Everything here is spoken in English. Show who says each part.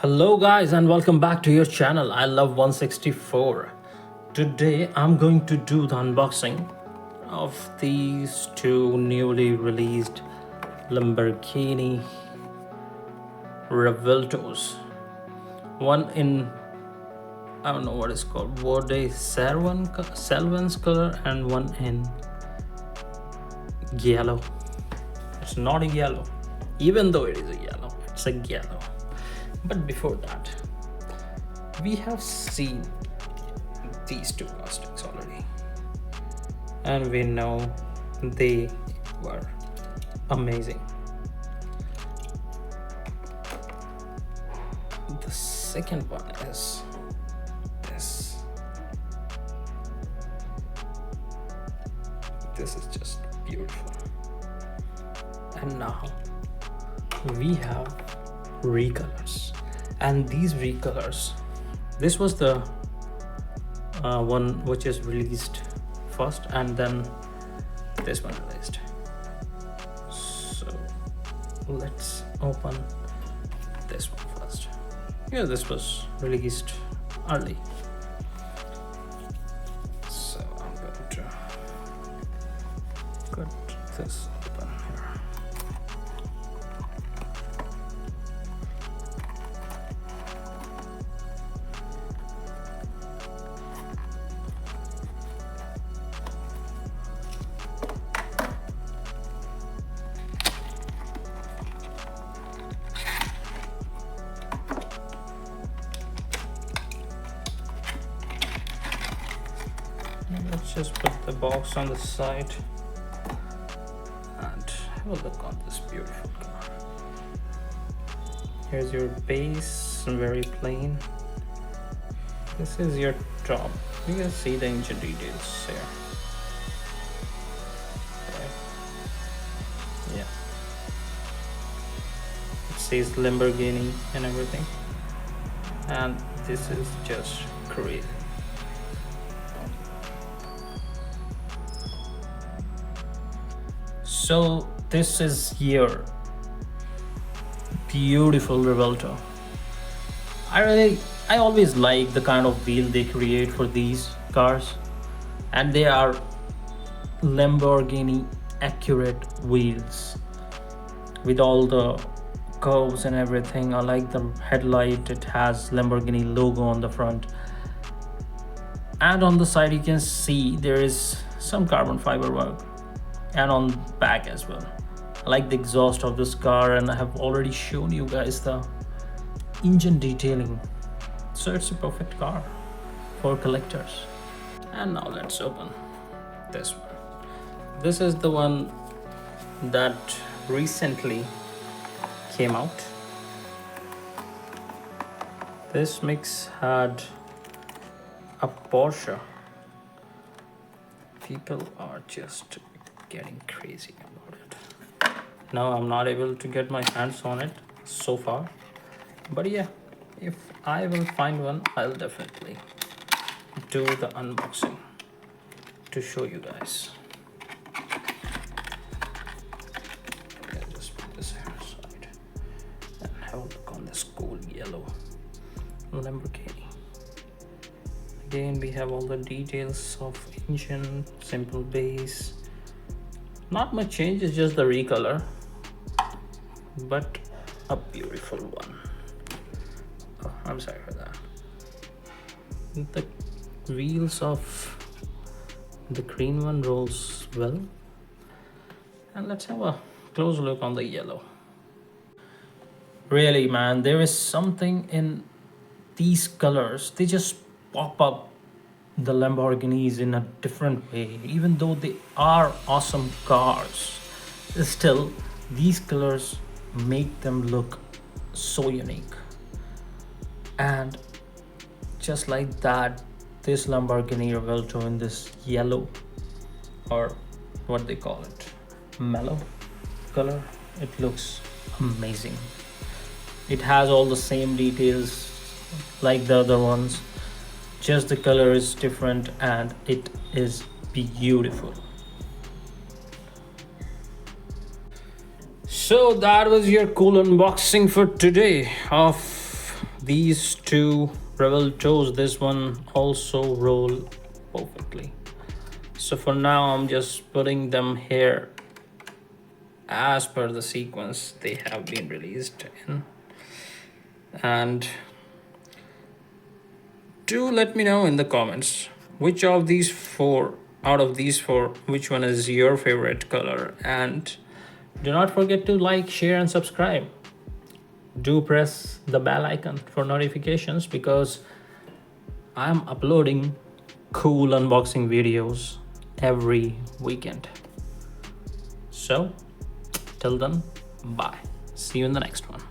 Speaker 1: Hello guys and welcome back to your channel. I love 164. Today I'm going to do the unboxing of these two newly released Lamborghini Revueltos. One in, I don't know what it's called, Verde Selvans color, and one in yellow. It's not a yellow, even though it is a yellow, it's a yellow. But before that, we have seen these two castings already, and we know they were amazing. The second one is this. This is just beautiful. And now we have recolors, and these recolors, this was the one which is released first, and then this one released. So let's open this one first. Yeah, this was released early, so I'm going to cut this open here. Let's just put the box on the side and have a look on this beautiful car. Here's your base, very plain. This is your top. You can see the engine details here. Right. Yeah. It says Lamborghini and everything. And this is just crazy. So this is your beautiful Revuelto. I always like the kind of wheel they create for these cars, and they are Lamborghini accurate wheels with all the curves and everything. I like the headlight, it has Lamborghini logo on the front, and on the side you can see there is some carbon fiber work, and on back as well. I like the exhaust of this car, and I have already shown you guys the engine detailing. So it's a perfect car for collectors. And now let's open this one. This is the one that recently came out. This mix had a Porsche. People are just getting crazy about it. Now I'm not able to get my hands on it so far, but yeah, if I will find one, I'll definitely do the unboxing to show you guys. Yeah, just put this here aside and have a look on this cool yellow Lamborghini. Again, we have all the details of engine, simple base. Not much change, it's just the recolor, but a beautiful one. Oh, I'm sorry for that. The wheels of the green one rolls well. And let's have a close look on the yellow. Really, man, there is something in these colors. They just pop up the Lamborghinis in a different way. Even though they are awesome cars, still these colors make them look so unique. And just like that, this Lamborghini Revuelto in this yellow, or what they call it, mellow color, it looks amazing. It has all the same details like the other ones, just the color is different, and it is beautiful. So that was your cool unboxing for today of these two Revueltos, this one also roll perfectly. So for now, I'm just putting them here as per the sequence they have been released in. And do let me know in the comments which of these four, out of these four, which one is your favorite color. And do not forget to like, share, and subscribe. Do press the bell icon for notifications because I'm uploading cool unboxing videos every weekend. So till then, bye. See you in the next one.